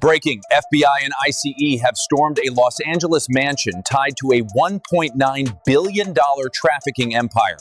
Breaking, FBI and ICE have stormed a Los Angeles mansion tied to a $1.9 billion trafficking empire.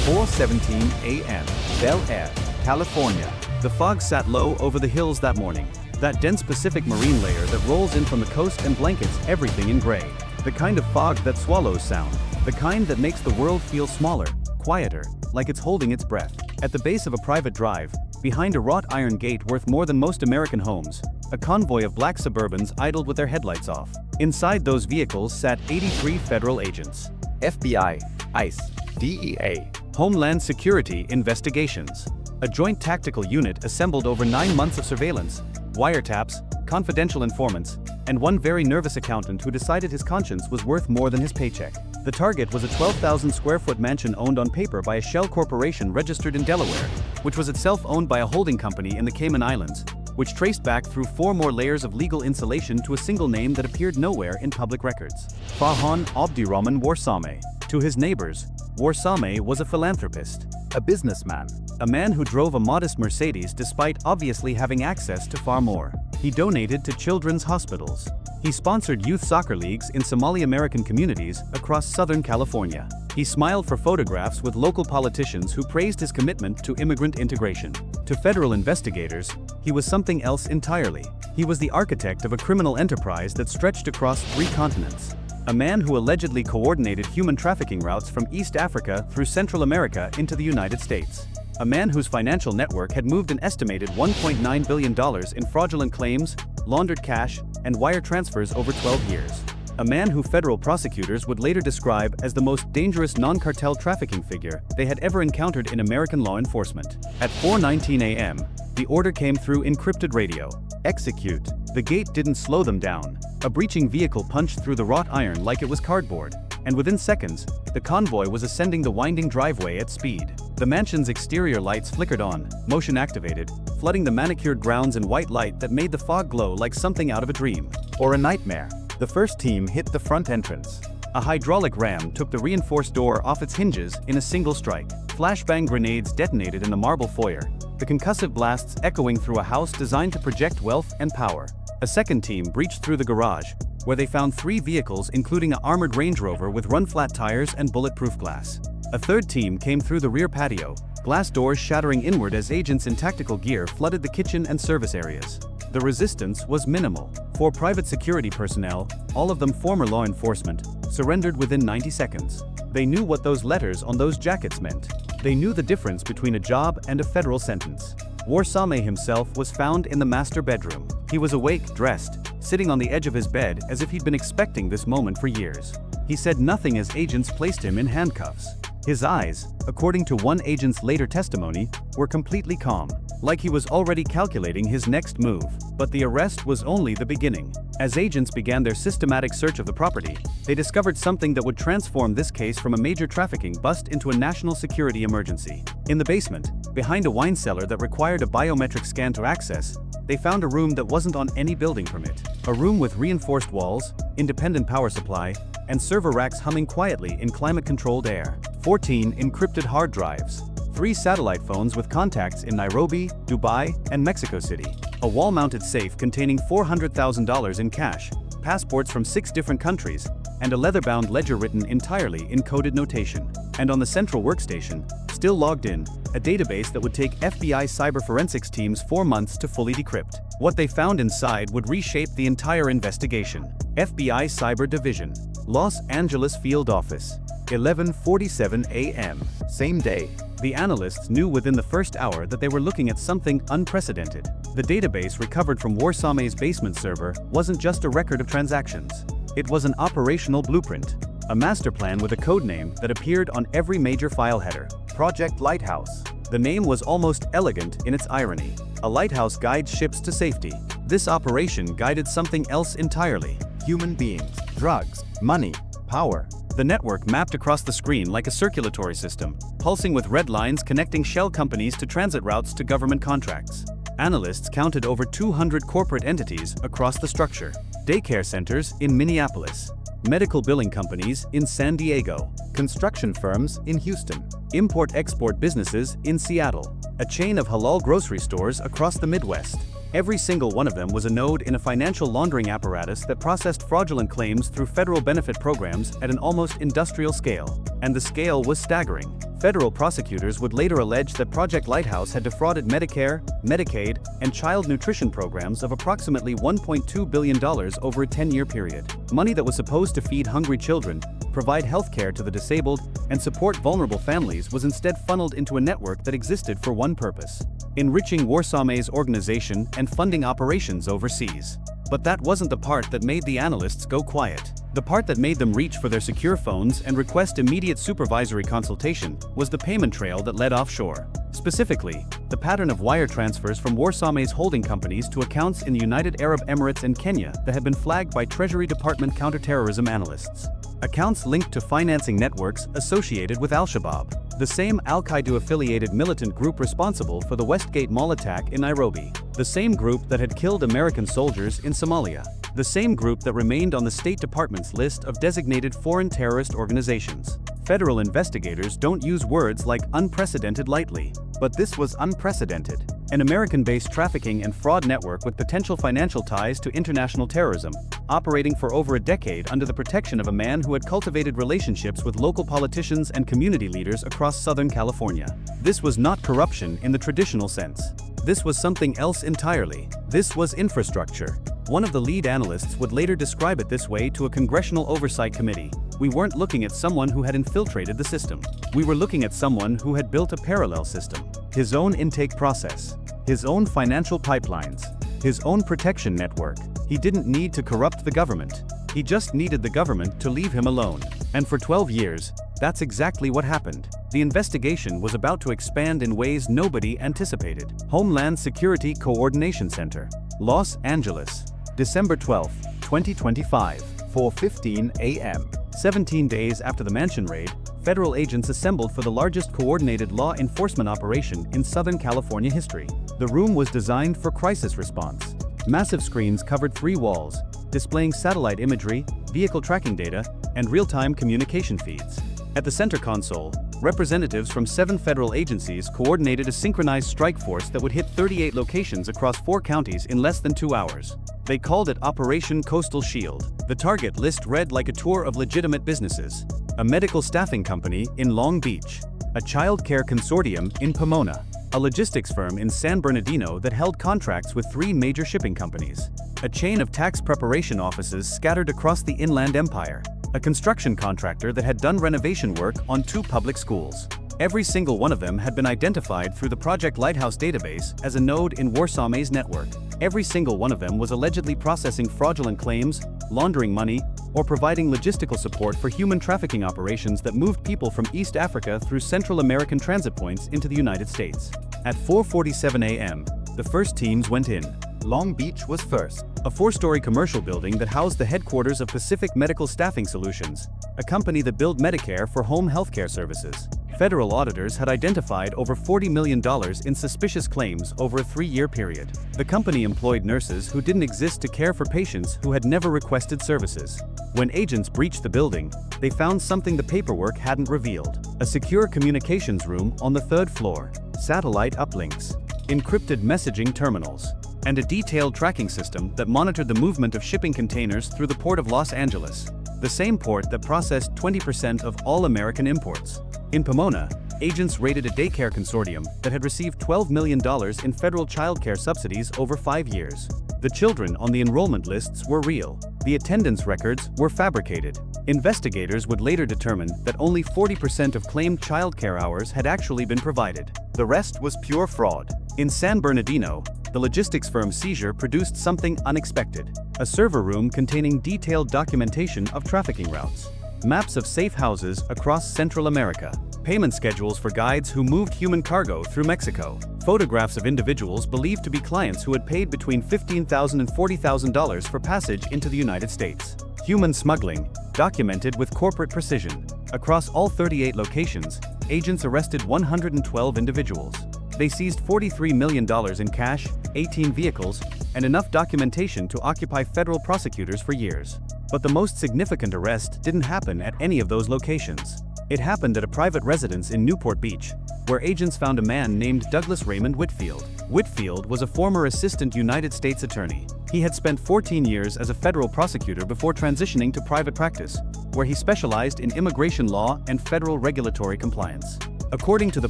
4:17 a.m., Bel Air, California. The fog sat low over the hills that morning. That dense Pacific marine layer that rolls in from the coast and blankets everything in gray. The kind of fog that swallows sound. The kind that makes the world feel smaller, quieter, like it's holding its breath. At the base of a private drive, behind a wrought iron gate worth more than most American homes, a convoy of black Suburbans idled with their headlights off. Inside those vehicles sat 83 federal agents. FBI, ICE, DEA, Homeland Security Investigations. A joint tactical unit assembled over 9 months of surveillance, wiretaps, confidential informants, and one very nervous accountant who decided his conscience was worth more than his paycheck. The target was a 12,000 square foot mansion owned on paper by a shell corporation registered in Delaware, which was itself owned by a holding company in the Cayman Islands, which traced back through 4 more layers of legal insulation to a single name that appeared nowhere in public records. Farhan Abdirahman Warsame. To his neighbors, Warsame was a philanthropist, a businessman, a man who drove a modest Mercedes despite obviously having access to far more. He donated to children's hospitals. He sponsored youth soccer leagues in Somali American communities across Southern California. He smiled for photographs with local politicians who praised his commitment to immigrant integration. To federal investigators, he was something else entirely. He was the architect of a criminal enterprise that stretched across 3 continents. A man who allegedly coordinated human trafficking routes from East Africa through Central America into the United States. A man whose financial network had moved an estimated $1.9 billion in fraudulent claims, laundered cash, and wire transfers over 12 years. A man who federal prosecutors would later describe as the most dangerous non-cartel trafficking figure they had ever encountered in American law enforcement. At 4:19 a.m., the order came through encrypted radio. Execute. The gate didn't slow them down. A breaching vehicle punched through the wrought iron like it was cardboard, and within seconds, the convoy was ascending the winding driveway at speed. The mansion's exterior lights flickered on, motion activated, flooding the manicured grounds in white light that made the fog glow like something out of a dream. or a nightmare. The first team hit the front entrance. A hydraulic ram took the reinforced door off its hinges in a single strike. Flashbang grenades detonated in the marble foyer, the concussive blasts echoing through a house designed to project wealth and power. A second team breached through the garage, where they found 3 vehicles including an armored Range Rover with run-flat tires and bulletproof glass. A third team came through the rear patio, glass doors shattering inward as agents in tactical gear flooded the kitchen and service areas. The resistance was minimal. 4 private security personnel, all of them former law enforcement, surrendered within 90 seconds. They knew what those letters on those jackets meant. They knew the difference between a job and a federal sentence. Warsame himself was found in the master bedroom. He was awake, dressed, sitting on the edge of his bed as if he'd been expecting this moment for years. He said nothing as agents placed him in handcuffs. His eyes, according to one agent's later testimony, were completely calm, like he was already calculating his next move. But the arrest was only the beginning. As agents began their systematic search of the property, they discovered something that would transform this case from a major trafficking bust into a national security emergency. In the basement, behind a wine cellar that required a biometric scan to access, they found a room that wasn't on any building permit. A room with reinforced walls, independent power supply, and server racks humming quietly in climate-controlled air. 14 encrypted hard drives. 3 satellite phones with contacts in Nairobi, Dubai, and Mexico City. A wall-mounted safe containing $400,000 in cash, passports from 6 different countries, and a leather-bound ledger written entirely in coded notation. And on the central workstation, still logged in, a database that would take FBI cyber forensics teams 4 months to fully decrypt. What they found inside would reshape the entire investigation. FBI Cyber Division, Los Angeles Field Office, 11:47 a.m. Same day. The analysts knew within the first hour that they were looking at something unprecedented. The database recovered from Warsame's basement server wasn't just a record of transactions. It was an operational blueprint, a master plan with a code name that appeared on every major file header. Project Lighthouse. The name was almost elegant in its irony. A lighthouse guides ships to safety. This operation guided something else entirely. Human beings, drugs, money, power. The network mapped across the screen like a circulatory system, pulsing with red lines connecting shell companies to transit routes to government contracts. Analysts counted over 200 corporate entities across the structure. Daycare centers in Minneapolis, medical billing companies in San Diego, construction firms in Houston, import-export businesses in Seattle, a chain of halal grocery stores across the Midwest, Every single one of them was a node in a financial laundering apparatus that processed fraudulent claims through federal benefit programs at an almost industrial scale. And the scale was staggering. Federal prosecutors would later allege that Project Lighthouse had defrauded Medicare, Medicaid, and child nutrition programs of approximately $1.2 billion over a 10-year period. Money that was supposed to feed hungry children, provide health care to the disabled, and support vulnerable families was instead funneled into a network that existed for one purpose: enriching Warsame's organization and funding operations overseas. But that wasn't the part that made the analysts go quiet. The part that made them reach for their secure phones and request immediate supervisory consultation was the payment trail that led offshore. Specifically, the pattern of wire transfers from Warsame's holding companies to accounts in the United Arab Emirates and Kenya that had been flagged by Treasury Department counterterrorism analysts. Accounts linked to financing networks associated with Al-Shabaab, the same Al-Qaeda-affiliated militant group responsible for the Westgate Mall attack in Nairobi, the same group that had killed American soldiers in Somalia, the same group that remained on the State Department's list of designated foreign terrorist organizations. Federal investigators don't use words like unprecedented lightly, but this was unprecedented. An American-based trafficking and fraud network with potential financial ties to international terrorism, operating for over a decade under the protection of a man who had cultivated relationships with local politicians and community leaders across Southern California. This was not corruption in the traditional sense. This was something else entirely. This was infrastructure. One of the lead analysts would later describe it this way to a congressional oversight committee: "We weren't looking at someone who had infiltrated the system. We were looking at someone who had built a parallel system. His own intake process, his own financial pipelines, his own protection network. He didn't need to corrupt the government. He just needed the government to leave him alone." And for 12 years, that's exactly what happened. The investigation was about to expand in ways nobody anticipated. Homeland Security Coordination Center, Los Angeles, December 12, 2025, 4:15 a.m. 17 days after the mansion raid, federal agents assembled for the largest coordinated law enforcement operation in Southern California history. The room was designed for crisis response. Massive screens covered 3 walls, displaying satellite imagery, vehicle tracking data, and real-time communication feeds. At the center console, representatives from 7 federal agencies coordinated a synchronized strike force that would hit 38 locations across 4 counties in less than 2 hours. They called it Operation Coastal Shield. The target list read like a tour of legitimate businesses: a medical staffing company in Long Beach, a child care consortium in Pomona, a logistics firm in San Bernardino that held contracts with 3 major shipping companies, a chain of tax preparation offices scattered across the Inland Empire, a construction contractor that had done renovation work on 2 public schools. Every single one of them had been identified through the Project Lighthouse database as a node in Warsame's network. Every single one of them was allegedly processing fraudulent claims, laundering money, or providing logistical support for human trafficking operations that moved people from East Africa through Central American transit points into the United States. At 4:47 a.m., the first teams went in. Long Beach was first. A 4-story commercial building that housed the headquarters of Pacific Medical Staffing Solutions, a company that billed Medicare for home healthcare services. Federal auditors had identified over $40 million in suspicious claims over a 3-year period. The company employed nurses who didn't exist to care for patients who had never requested services. When agents breached the building, they found something the paperwork hadn't revealed: a secure communications room on the 3rd floor, satellite uplinks, encrypted messaging terminals, and a detailed tracking system that monitored the movement of shipping containers through the port of Los Angeles, the same port that processed 20% of all American imports. In Pomona, agents raided a daycare consortium that had received $12 million in federal child care subsidies over 5 years. The children on the enrollment lists were real. The attendance records were fabricated. Investigators would later determine that only 40% of claimed child care hours had actually been provided. The rest was pure fraud. In San Bernardino, the logistics firm Seizure produced something unexpected: a server room containing detailed documentation of trafficking routes, maps of safe houses across Central America, payment schedules for guides who moved human cargo through Mexico, photographs of individuals believed to be clients who had paid between $15,000 and $40,000 for passage into the United States. Human smuggling, documented with corporate precision. Across all 38 locations, agents arrested 112 individuals. They seized $43 million in cash, 18 vehicles, and enough documentation to occupy federal prosecutors for years. But the most significant arrest didn't happen at any of those locations. It happened at a private residence in Newport Beach, where agents found a man named Douglas Raymond Whitfield. Whitfield was a former assistant United States attorney. He had spent 14 years as a federal prosecutor before transitioning to private practice, where he specialized in immigration law and federal regulatory compliance. According to the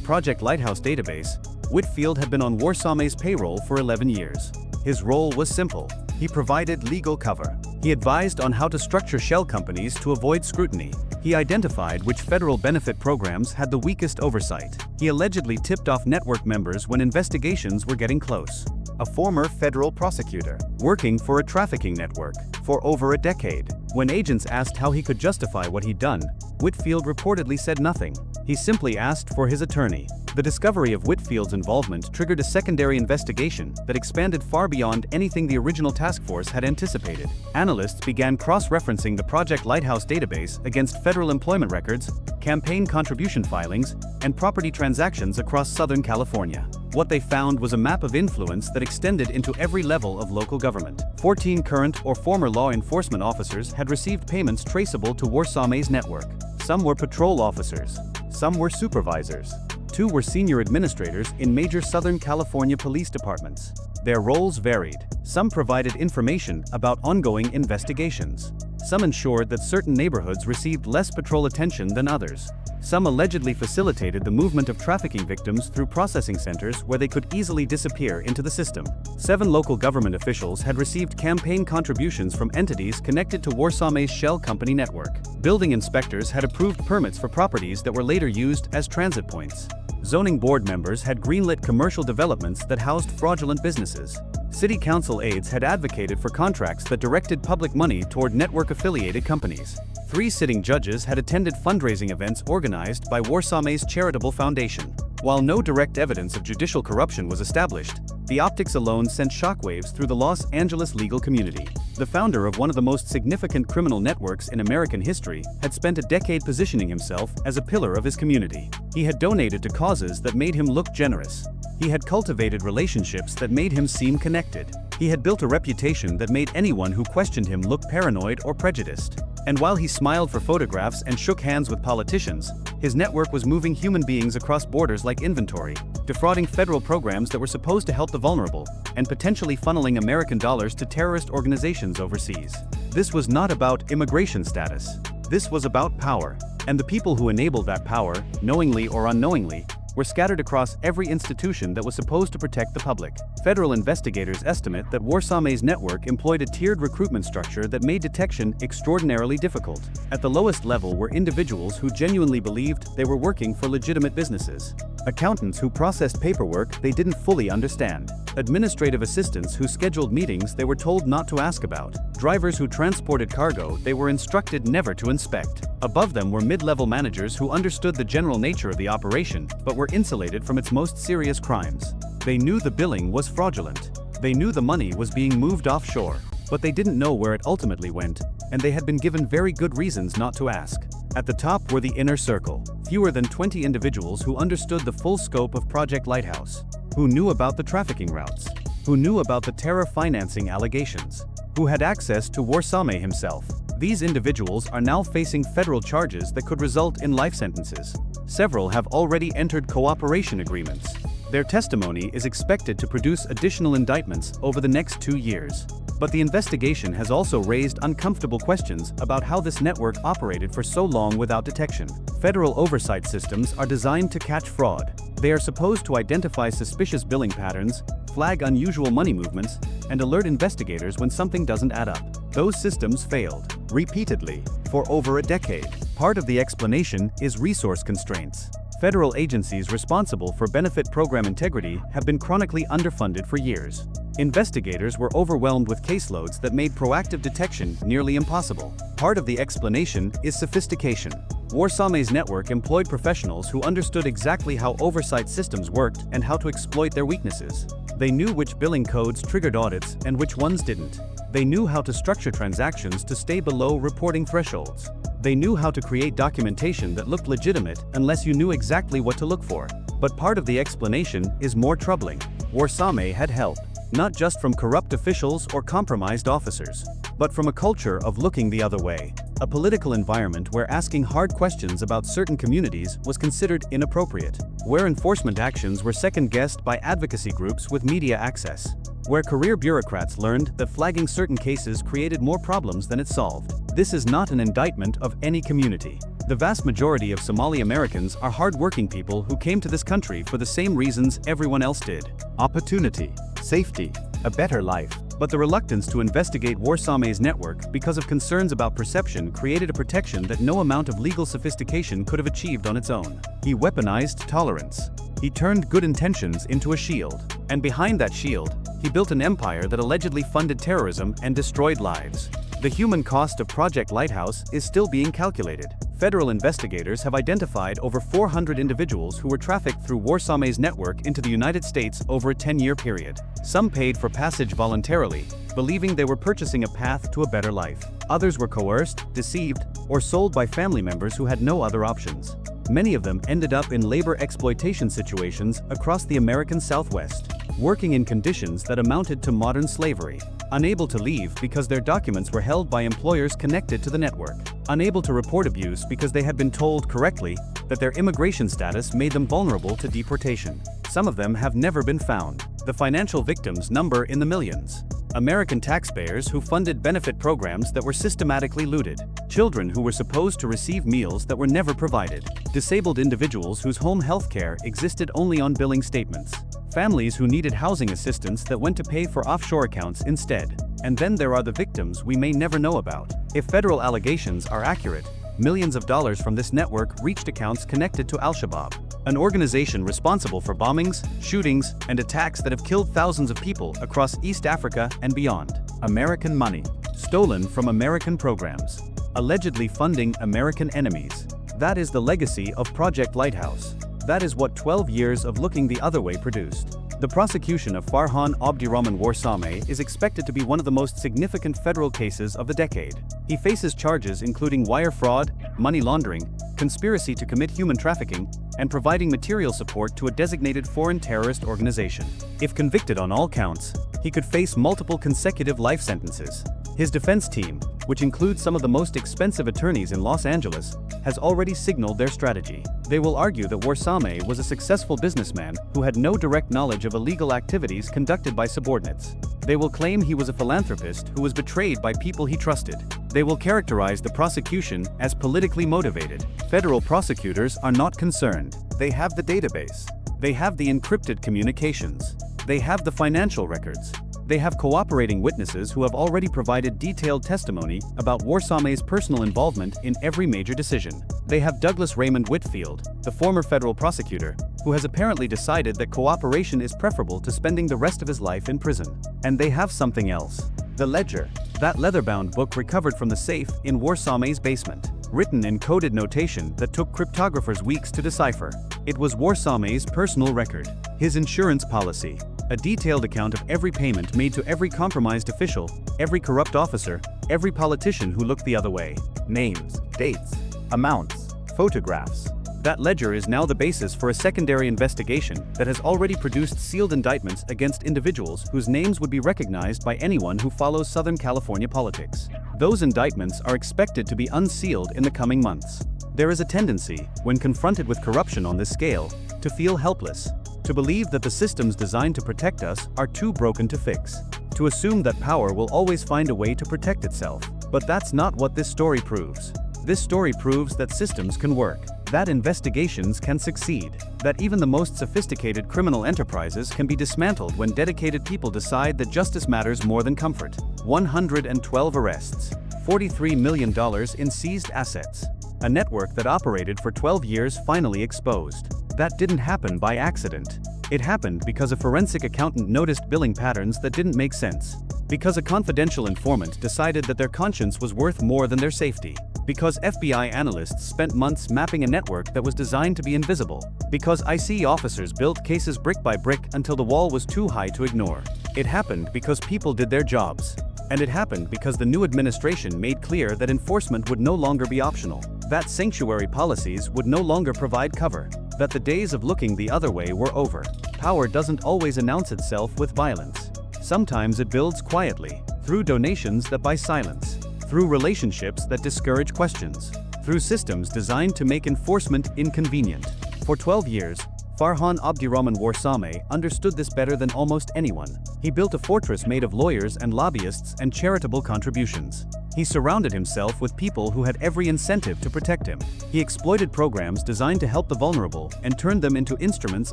Project Lighthouse database, Whitfield had been on Warsame's payroll for 11 years. His role was simple. He provided legal cover. He advised on how to structure shell companies to avoid scrutiny. He identified which federal benefit programs had the weakest oversight. He allegedly tipped off network members when investigations were getting close. A former federal prosecutor, Working for a trafficking network for over a decade. When agents asked how he could justify what he'd done, Whitfield reportedly said nothing. He simply asked for his attorney. The discovery of Whitfield's involvement triggered a secondary investigation that expanded far beyond anything the original task force had anticipated. Analysts began cross-referencing the Project Lighthouse database against federal employment records, campaign contribution filings, and property transactions across Southern California. What they found was a map of influence that extended into every level of local government. 14 current or former law enforcement officers had received payments traceable to Warsame's network. Some were patrol officers. Some were supervisors. 2 were senior administrators in major Southern California police departments. Their roles varied. Some provided information about ongoing investigations. Some ensured that certain neighborhoods received less patrol attention than others. Some allegedly facilitated the movement of trafficking victims through processing centers where they could easily disappear into the system. 7 local government officials had received campaign contributions from entities connected to Warsame's shell company network. Building inspectors had approved permits for properties that were later used as transit points. Zoning board members had greenlit commercial developments that housed fraudulent businesses. City council aides had advocated for contracts that directed public money toward network-affiliated companies. 3 sitting judges had attended fundraising events organized by Warsame's charitable foundation. While no direct evidence of judicial corruption was established, the optics alone sent shockwaves through the Los Angeles legal community. The founder of one of the most significant criminal networks in American history had spent a decade positioning himself as a pillar of his community. He had donated to causes that made him look generous. He had cultivated relationships that made him seem connected. He had built a reputation that made anyone who questioned him look paranoid or prejudiced. And while he smiled for photographs and shook hands with politicians, his network was moving human beings across borders like inventory, defrauding federal programs that were supposed to help the vulnerable, and potentially funneling American dollars to terrorist organizations overseas. This was not about immigration status. This was about power. And the people who enabled that power, knowingly or unknowingly, were scattered across every institution that was supposed to protect the public. Federal investigators estimate that Warsame's network employed a tiered recruitment structure that made detection extraordinarily difficult. At the lowest level were individuals who genuinely believed they were working for legitimate businesses. Accountants who processed paperwork they didn't fully understand. Administrative assistants who scheduled meetings they were told not to ask about. Drivers who transported cargo they were instructed never to inspect. Above them were mid-level managers who understood the general nature of the operation, but were insulated from its most serious crimes. They knew the billing was fraudulent. They knew the money was being moved offshore, but they didn't know where it ultimately went, and they had been given very good reasons not to ask. At the top were the inner circle, fewer than 20 individuals who understood the full scope of Project Lighthouse, who knew about the trafficking routes, who knew about the terror financing allegations, who had access to Warsame himself. These individuals are now facing federal charges that could result in life sentences. Several have already entered cooperation agreements. Their testimony is expected to produce additional indictments over the next 2 years. But the investigation has also raised uncomfortable questions about how this network operated for so long without detection. Federal oversight systems are designed to catch fraud. They are supposed to identify suspicious billing patterns, flag unusual money movements, and alert investigators when something doesn't add up. Those systems failed repeatedly for over a decade. Part of the explanation is resource constraints. Federal agencies responsible for benefit program integrity have been chronically underfunded for years. Investigators were overwhelmed with caseloads that made proactive detection nearly impossible. Part of the explanation is sophistication. Warsame's network employed professionals who understood exactly how oversight systems worked and how to exploit their weaknesses. They knew which billing codes triggered audits and which ones didn't. They knew how to structure transactions to stay below reporting thresholds. They knew how to create documentation that looked legitimate unless you knew exactly what to look for. But part of the explanation is more troubling. Warsame had help. not just from corrupt officials or compromised officers, but from a culture of looking the other way. A political environment where asking hard questions about certain communities was considered inappropriate, where enforcement actions were second-guessed by advocacy groups with media access, where career bureaucrats learned that flagging certain cases created more problems than it solved. This is not an indictment of any community. The vast majority of Somali Americans are hard-working people who came to this country for the same reasons everyone else did: Opportunity, safety, a better life. But the reluctance to investigate Warsame's network because of concerns about perception created a protection that no amount of legal sophistication could have achieved on its own. He weaponized tolerance. He turned good intentions into a shield. And behind that shield, he built an empire that allegedly funded terrorism and destroyed lives. The human cost of Project Lighthouse is still being calculated. Federal investigators have identified over 400 individuals who were trafficked through Warsame's network into the United States over a 10-year period. Some paid for passage voluntarily, believing they were purchasing a path to a better life. Others were coerced, deceived, or sold by family members who had no other options. Many of them ended up in labor exploitation situations across the American Southwest, working in conditions that amounted to modern slavery. Unable to leave because their documents were held by employers connected to the network. Unable to report abuse because they had been told correctly that their immigration status made them vulnerable to deportation. Some of them have never been found. The financial victims number in the millions. American taxpayers who funded benefit programs that were systematically looted. Children who were supposed to receive meals that were never provided. Disabled individuals whose home health care existed only on billing statements. Families who needed housing assistance that went to pay for offshore accounts instead. And then there are the victims we may never know about. If federal allegations are accurate, millions of dollars from this network reached accounts connected to Al-Shabaab, an organization responsible for bombings, shootings, and attacks that have killed thousands of people across East Africa and beyond. American money, Stolen from American programs, allegedly funding American enemies. That is the legacy of Project Lighthouse. That is what 12 years of looking the other way produced. The prosecution of Farhan Abdirahman Warsame is expected to be one of the most significant federal cases of the decade. He faces charges including wire fraud, money laundering, conspiracy to commit human trafficking, and providing material support to a designated foreign terrorist organization. If convicted on all counts, he could face multiple consecutive life sentences. His defense team, which includes some of the most expensive attorneys in Los Angeles, has already signaled their strategy. They will argue that Warsame was a successful businessman who had no direct knowledge of illegal activities conducted by subordinates. They will claim he was a philanthropist who was betrayed by people he trusted. They will characterize the prosecution as politically motivated. Federal prosecutors are not concerned. they have the database. They have the encrypted communications. They have the financial records. They have cooperating witnesses who have already provided detailed testimony about Warsame's personal involvement in every major decision. They have Douglas Raymond Whitfield, the former federal prosecutor, who has apparently decided that cooperation is preferable to spending the rest of his life in prison. And they have something else. The ledger. That leather-bound book recovered from the safe in Warsame's basement. Written in coded notation that took cryptographers weeks to decipher. It was Warsame's personal record. His insurance policy. A detailed account of every payment made to every compromised official, every corrupt officer, every politician who looked the other way. Names, dates, amounts, photographs. That ledger is now the basis for a secondary investigation that has already produced sealed indictments against individuals whose names would be recognized by anyone who follows Southern California politics. Those indictments are expected to be unsealed in the coming months. There is a tendency, when confronted with corruption on this scale, to feel helpless, to believe that the systems designed to protect us are too broken to fix, to assume that power will always find a way to protect itself. But that's not what this story proves. This story proves that systems can work, that investigations can succeed, that even the most sophisticated criminal enterprises can be dismantled when dedicated people decide that justice matters more than comfort. 112 arrests, $43 million in seized assets. A network that operated for 12 years finally exposed. That didn't happen by accident. It happened because a forensic accountant noticed billing patterns that didn't make sense. Because a confidential informant decided that their conscience was worth more than their safety. Because FBI analysts spent months mapping a network that was designed to be invisible. Because IC officers built cases brick by brick until the wall was too high to ignore. It happened because people did their jobs. And it happened because the new administration made clear that enforcement would no longer be optional. That sanctuary policies would no longer provide cover. That the days of looking the other way were over. Power doesn't always announce itself with violence. Sometimes it builds quietly, through donations that buy silence, through relationships that discourage questions, through systems designed to make enforcement inconvenient. For 12 years, Farhan Abdirahman Warsame understood this better than almost anyone. He built a fortress made of lawyers and lobbyists and charitable contributions. He surrounded himself with people who had every incentive to protect him. He exploited programs designed to help the vulnerable and turned them into instruments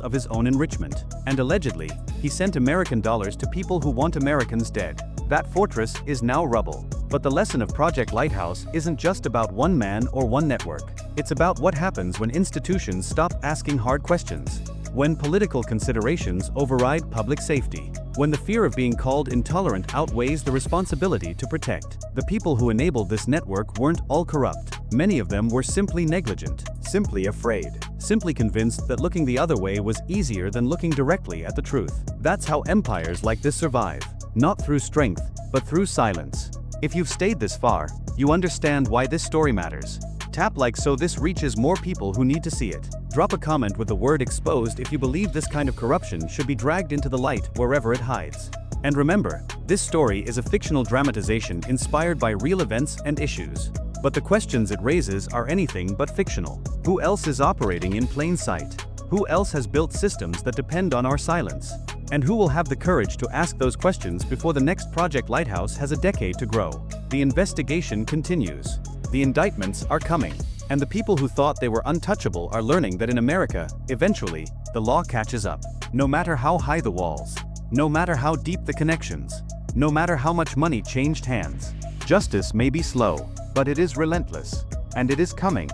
of his own enrichment. And allegedly, he sent American dollars to people who want Americans dead. That fortress is now rubble. But the lesson of Project Lighthouse isn't just about one man or one network. It's about what happens when institutions stop asking hard questions, when political considerations override public safety, when the fear of being called intolerant outweighs the responsibility to protect. The people who enabled this network weren't all corrupt. Many of them were simply negligent, simply afraid, simply convinced that looking the other way was easier than looking directly at the truth. That's how empires like this survive, not through strength, but through silence. If you've stayed this far, you understand why this story matters. Tap like so this reaches more people who need to see it. Drop a comment with the word exposed if you believe this kind of corruption should be dragged into the light wherever it hides. And remember, this story is a fictional dramatization inspired by real events and issues. But the questions it raises are anything but fictional. Who else is operating in plain sight? Who else has built systems that depend on our silence? And who will have the courage to ask those questions before the next Project Lighthouse has a decade to grow? The investigation continues. The indictments are coming. And the people who thought they were untouchable are learning that in America, eventually, the law catches up. No matter how high the walls, no matter how deep the connections, no matter how much money changed hands, justice may be slow, but it is relentless. And it is coming.